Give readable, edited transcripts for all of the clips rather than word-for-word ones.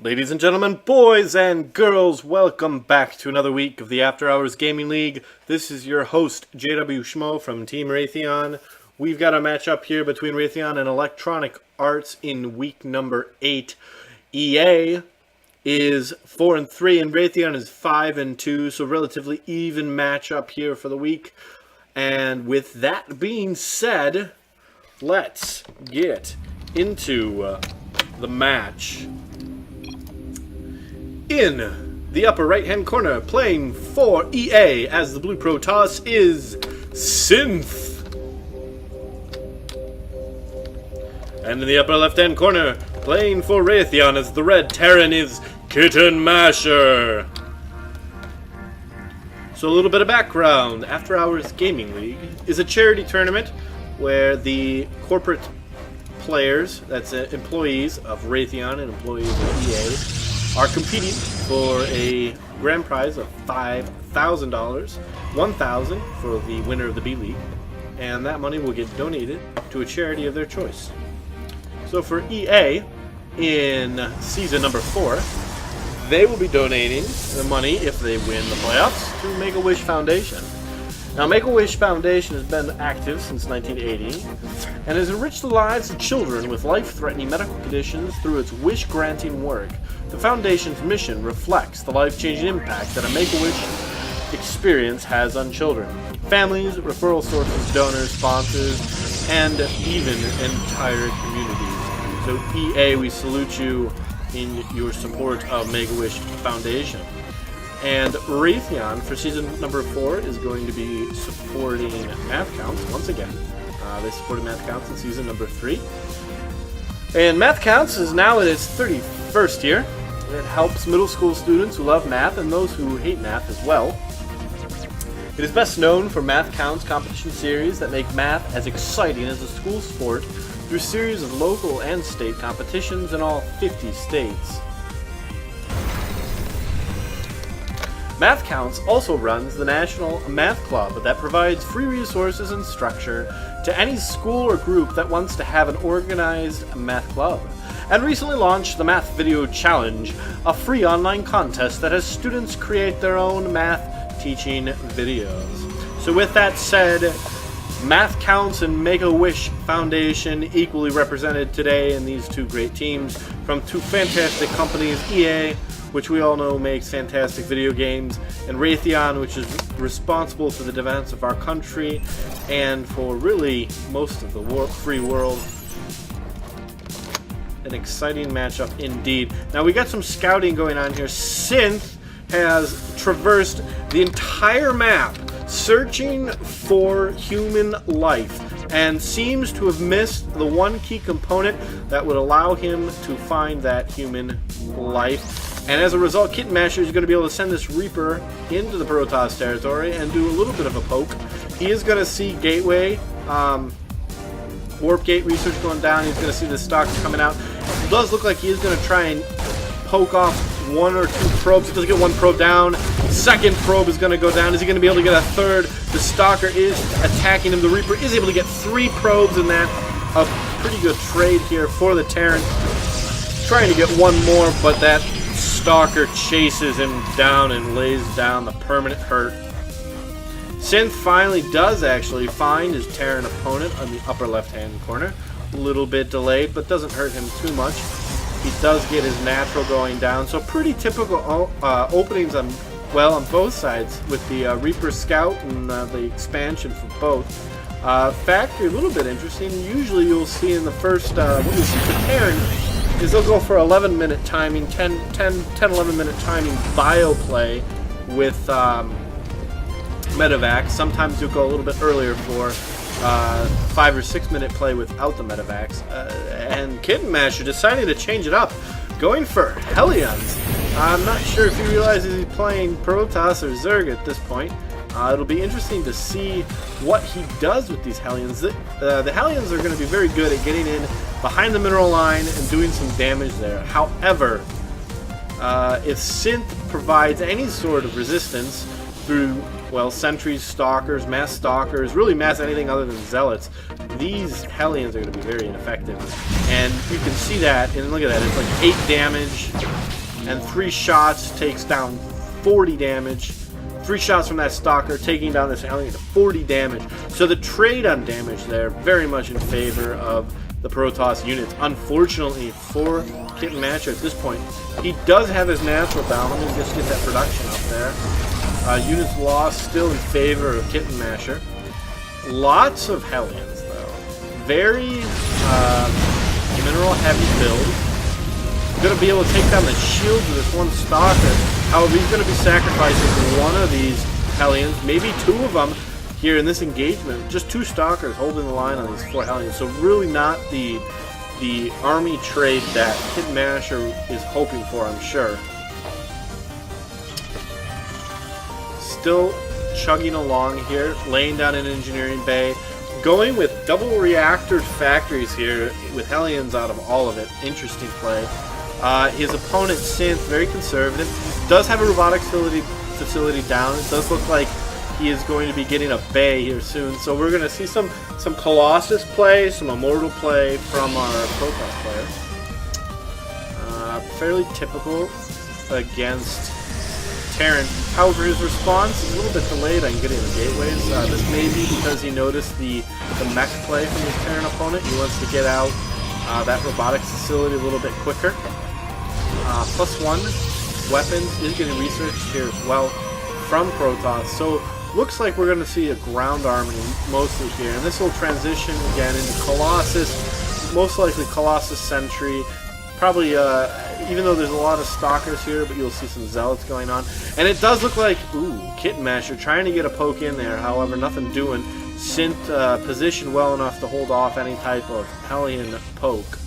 Ladies and gentlemen, boys and girls, welcome back to another week of the After Hours Gaming League. This is your host, JW Schmo from Team Raytheon. We've got a matchup here between Raytheon and Electronic Arts in week number 8. EA is 4-3 and Raytheon is 5-2, so relatively even matchup here for the week. And with that being said, let's get into the match. In the upper right-hand corner, playing for EA as the blue Protoss is Synth. And in the upper left-hand corner, playing for Raytheon as the red Terran is Kitten Masher. So a little bit of background. After Hours Gaming League is a charity tournament where the corporate players, that's employees of Raytheon and employees of EA, are competing for a grand prize of $5,000, $1,000 for the winner of the B League, and that money will get donated to a charity of their choice. So for EA, in season number 4, they will be donating the money, if they win the playoffs, to Make-A-Wish Foundation. Now, Make-A-Wish Foundation has been active since 1980 and has enriched the lives of children with life-threatening medical conditions through its wish-granting work. The Foundation's mission reflects the life-changing impact that a Make-A-Wish experience has on children, families, referral sources, donors, sponsors, and even entire communities. So EA, we salute you in your support of Make-A-Wish Foundation. And Raytheon, for season number 4, is going to be supporting Math Counts once again. They supported Math Counts in season number 3. And Math Counts is now in its 31st year. It helps middle school students who love math and those who hate math as well. It is best known for Math Counts competition series that make math as exciting as a school sport through a series of local and state competitions in all 50 states. Math Counts also runs the National Math Club that provides free resources and structure to any school or group that wants to have an organized math club, and recently launched the Math Video Challenge, a free online contest that has students create their own math teaching videos. So with that said, Math Counts and Make-A-Wish Foundation equally represented today in these two great teams from two fantastic companies, EA, which we all know makes fantastic video games, and Raytheon, which is responsible for the defense of our country and for really most of the free world. An exciting matchup indeed. Now we got some scouting going on here. Synth has traversed the entire map searching for human life and seems to have missed the one key component that would allow him to find that human life. And as a result, Kitten Masher is going to be able to send this Reaper into the Protoss territory and do a little bit of a poke. He is going to see Gateway, Warp Gate research going down. He's going to see the Stalker coming out. It does look like he is going to try and poke off 1 or 2 probes. He does get 1 probe down. Second probe is going to go down. Is he going to be able to get a third? The Stalker is attacking him. The Reaper is able to get 3 probes in that. A pretty good trade here for the Terran. Trying to get 1 more, but that Stalker chases him down and lays down the permanent hurt. Synth finally does actually find his Terran opponent on the upper left-hand corner. A little bit delayed, but doesn't hurt him too much. He does get his natural going down. So pretty typical openings on both sides with the Reaper Scout and the expansion for both. Factory, a little bit interesting. Usually you'll see in the first, what you see for Terran is they'll go for 11-minute timing, 11-minute timing bio play with medevacs. Sometimes you'll go a little bit earlier for 5 or 6 minute play without the medevacs. And Kitten Masher deciding to change it up, going for Hellions. I'm not sure if he realizes he's playing Protoss or Zerg at this point. It'll be interesting to see what he does with these Hellions. The Hellions are going to be very good at getting in behind the mineral line and doing some damage there. However, if Synth provides any sort of resistance through, well, sentries, stalkers, mass stalkers, really mass anything other than zealots, these Hellions are going to be very ineffective. And you can see that, and look at that, it's like 8 damage and 3 shots takes down 40 damage. 3 shots from that Stalker taking down this Hellion to 40 damage. So the trade on damage there very much in favor of the Protoss units. Unfortunately for Kit and Masher at this point, he does have his natural down. Let me just get that production up there. Units lost still in favor of Kit and Masher. Lots of Hellions though. Very mineral heavy build. Going to be able to take down the shields with this one Stalker. However, he's going to be sacrificing one of these Hellions, maybe 2 of them here in this engagement. Just 2 Stalkers holding the line on these 4 Hellions. So really not the army trade that Kit Masher is hoping for, I'm sure. Still chugging along here, laying down an engineering bay. Going with double reactor factories here with Hellions out of all of it. Interesting play. His opponent, Synth, very conservative. Does have a robotics facility down. It does look like he is going to be getting a bay here soon. So we're going to see some Colossus play, some Immortal play from our Protoss player. Fairly typical against Terran. However, his response is a little bit delayed on getting the gateways. This may be because he noticed the mech play from his Terran opponent. He wants to get out that robotics facility a little bit quicker. +1 weapons is getting researched here as well from Protoss. So looks like we're going to see a ground army mostly here. And this will transition again into Colossus. Most likely Colossus Sentry. Probably, even though there's a lot of Stalkers here, but you'll see some Zealots going on. And it does look like, ooh, Kit and Masher trying to get a poke in there. However, nothing doing. Synth positioned well enough to hold off any type of Hellion poke.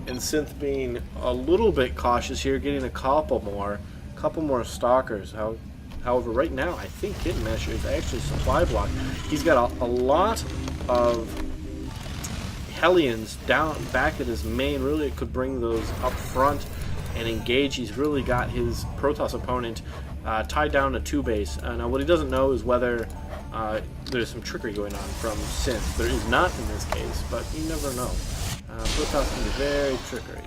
And Synth being a little bit cautious here, getting a couple more Stalkers. However, right now, I think Kit and Masher is actually supply block. He's got a lot of Hellions down back at his main. Really, it could bring those up front and engage. He's really got his Protoss opponent tied down to 2 base. Now, what he doesn't know is whether there's some trickery going on from Synth. There is not in this case, but you never know. Protoss can be very trickery.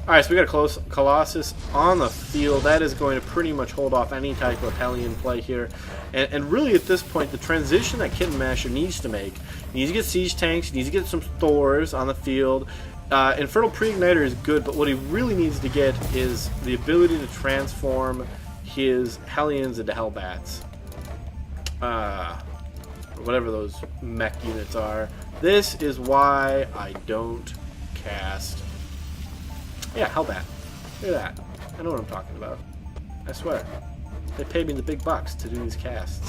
Alright, so we got a Colossus on the field. That is going to pretty much hold off any type of Hellion play here. And really at this point, the transition that Kit and Masher needs to make, he needs to get siege tanks, he needs to get some Thors on the field. Infernal Pre-Igniter is good, but what he really needs to get is the ability to transform his Hellions into Hellbats. Whatever those mech units are. This is why I don't cast... Yeah, Hellbat. Look at that. I know what I'm talking about. I swear. They pay me the big bucks to do these casts.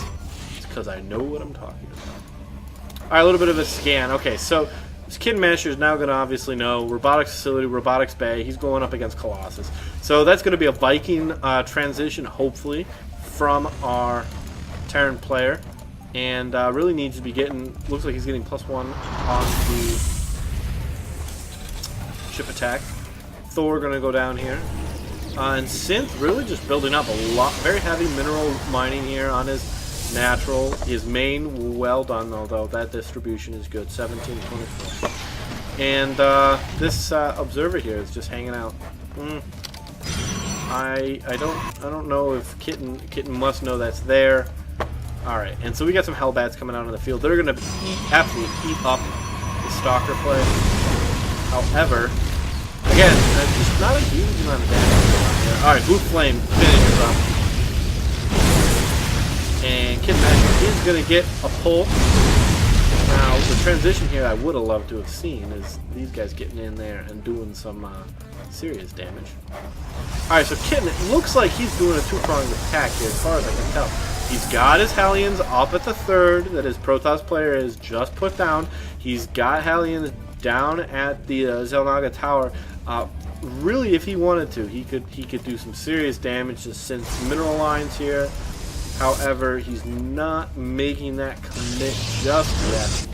It's because I know what I'm talking about. Alright, a little bit of a scan. Okay, so this Kit and Masher is now going to obviously know Robotics Facility, Robotics Bay. He's going up against Colossus. So that's going to be a Viking transition, hopefully, from our Terran player. And really needs to be getting... Looks like he's getting +1 on the ship attack. Thor going to go down here. And Synth really just building up a lot. Very heavy mineral mining here on his natural. His main, well done, although that distribution is good. 17-24. And this observer here is just hanging out. I don't know if Kitten must know that's there. Alright, and so we got some Hellbats coming out on the field. They're going to absolutely eat up the Stalker play. However, again, just not a huge amount of damage going on here. Alright, Blue Flame finishes up. And Kit Masher is going to get a pull. Now, the transition here I would have loved to have seen is these guys getting in there and doing some serious damage. Alright, so Kitten, it looks like he's doing a 2-pronged attack here as far as I can tell. He's got his Hellions up at the 3rd that his Protoss player has just put down. He's got Hellions down at the Xel'Naga Tower. Really, if he wanted to, he could do some serious damage to Synth's mineral lines here. However, he's not making that commit just yet.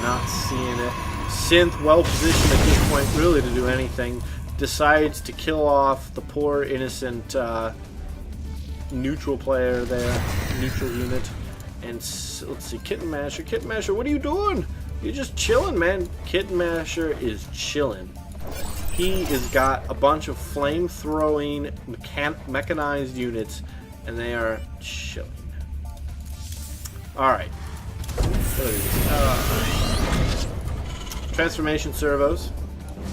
Not seeing it. Synth well positioned at this point really to do anything. Decides to kill off the poor innocent neutral player there, neutral unit. And let's see, Kit and Masher. Kit and Masher, what are you doing? you're just chilling, man. Kit Masher is chilling. He has got a bunch of flame-throwing mechanized units, and they are chilling. Alright. Transformation servos.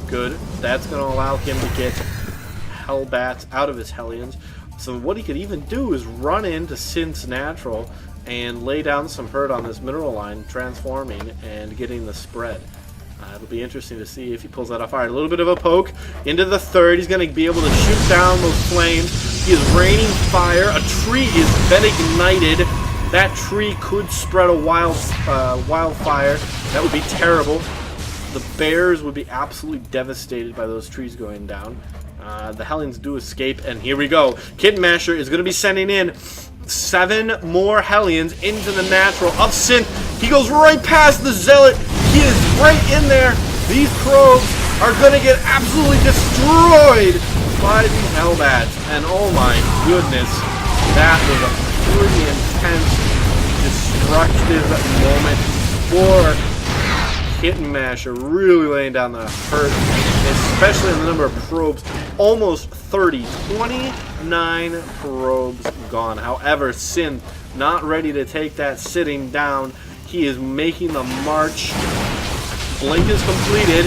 Good. That's going to allow him to get Hellbats out of his Hellions. So what he could even do is run into Synth's Natural and lay down some hurt on this mineral line, transforming and getting the spread. It'll be interesting to see if he pulls that off. Alright, a little bit of a poke into the third. He's going to be able to shoot down those flames. He is raining fire. A tree is been ignited. That tree could spread a wildfire. That would be terrible. The bears would be absolutely devastated by those trees going down. The Hellions do escape, and here we go. Kit Masher is going to be sending in 7 more Hellions into the natural of Synth. He goes right past the Zealot. He is right in there. These probes are going to get absolutely destroyed by these Hellbats. And oh my goodness, that was a pretty intense, destructive moment for Kit Masher, really laying down the hurt, especially in the number of probes. Almost 30, 29 probes gone. However, Synth not ready to take that sitting down. He is making the march. Blink is completed.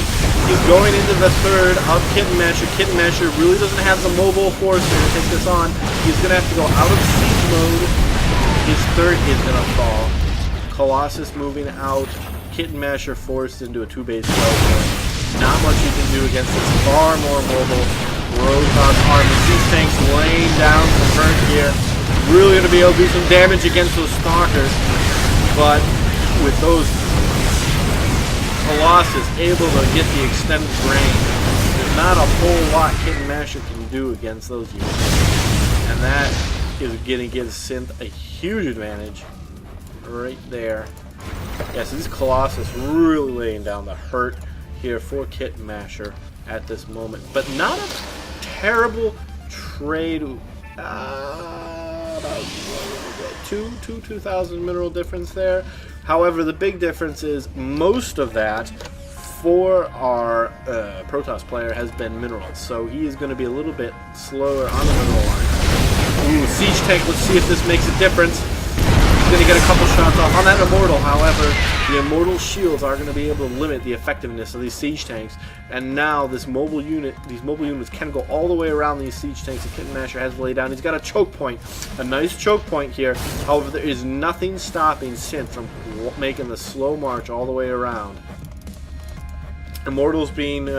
He's going into the third of Kit Masher. Kit Masher really doesn't have the mobile force here to take this on. He's going to have to go out of siege mode. His third is going to fall. Colossus moving out. Kit Masher forced into a 2-base shelter. Not much he can do against this far more mobile Raytheon army. These tanks laying down some hurt here. Really going to be able to do some damage against those stalkers. But with those Colossus able to get the extended range, there's not a whole lot Kit Masher can do against those units. And that is going to give Synth a huge advantage right there. Yeah, so this Colossus really laying down the hurt here for Kit Masher at this moment. But not a terrible trade. About 2,000 mineral difference there. However, the big difference is most of that for our Protoss player has been minerals. So he is going to be a little bit slower on the mineral line. Ooh, Siege Tank, let's see if this makes a difference. He's going to get a couple shots off on that Immortal. However, the Immortal shields are going to be able to limit the effectiveness of these Siege Tanks. And now this mobile unit, these mobile units can go all the way around these Siege Tanks that Kit Masher has laid down. He's got a choke point, a nice choke point here. However, there is nothing stopping Synth from making the slow march all the way around. Immortals being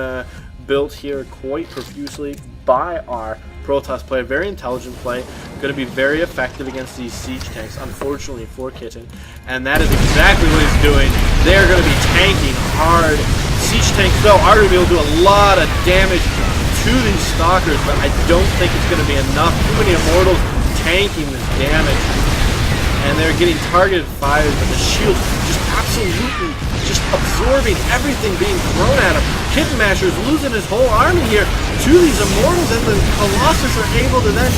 built here quite profusely by our Protoss player. Very intelligent play. Going to be very effective against these Siege Tanks, unfortunately for Kitten. And that is exactly what he's doing. They're going to be tanking hard. Siege Tanks, though, are going to be able to do a lot of damage to these Stalkers, but I don't think it's going to be enough. Too many Immortals tanking this damage. And they're getting targeted fires, but the shields just absolutely just absorbing everything being thrown at him. Kit Masher's losing his whole army here to these Immortals, and the Colossus are able to then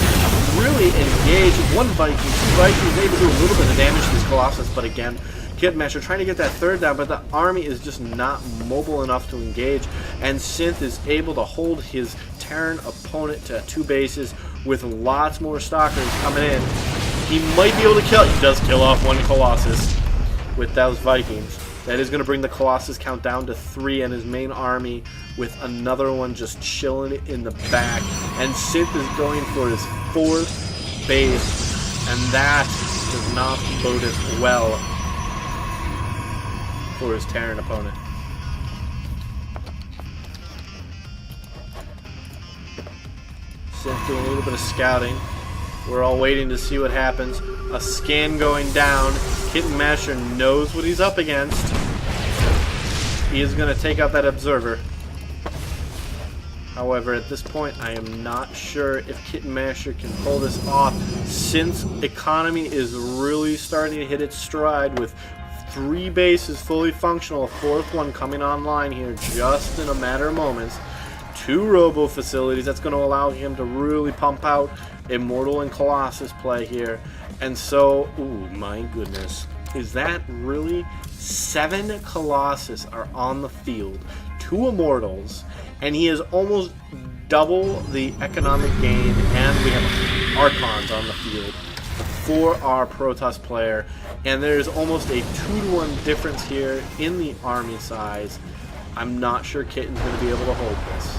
really engage. One Viking, 2 Vikings, able to do a little bit of damage to this Colossus, but again, Kit Masher trying to get that third down, but the army is just not mobile enough to engage, and Synth is able to hold his Terran opponent to 2 bases with lots more Stalkers coming in. He might be able to kill. He does kill off 1 Colossus with those Vikings. That is going to bring the Colossus count down to 3 and his main army with another one just chilling in the back. And Synth is going for his 4th base, and that does not bode it well for his Terran opponent. Synth doing a little bit of scouting. We're all waiting to see what happens. A scan going down. Kit Masher knows what he's up against. He is going to take out that observer. However, at this point, I am not sure if Kit Masher can pull this off. Since economy is really starting to hit its stride with 3 bases fully functional, a 4th one coming online here just in a matter of moments. 2 robo facilities. That's going to allow him to really pump out Immortal and Colossus play here. And so, ooh, my goodness. Is that really? 7 Colossus are on the field, 2 Immortals, and he is almost double the economic gain, and we have Archons on the field for our Protoss player, and there's almost a 2-to-1 difference here in the army size. I'm not sure Kitten's going to be able to hold this.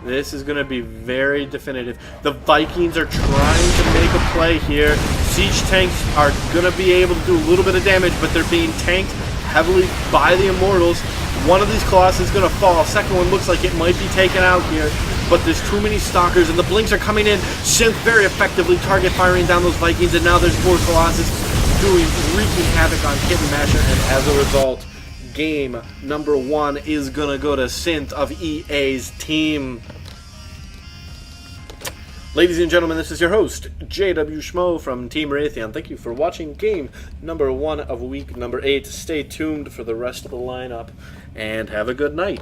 This is going to be very definitive. The Vikings are trying to make a play here. Siege tanks are going to be able to do a little bit of damage, but they're being tanked heavily by the Immortals. One of these Colossus is going to fall. Second one looks like it might be taken out here, but there's too many Stalkers, and the Blinks are coming in. Synth very effectively target firing down those Vikings, and now there's 4 Colossus wreaking havoc on Kitten Masher, and as a result, game number 1 is going to go to Synth of EA's team. Ladies and gentlemen, this is your host, JW Schmo from Team Raytheon. Thank you for watching game number 1 of week number 8. Stay tuned for the rest of the lineup, and have a good night.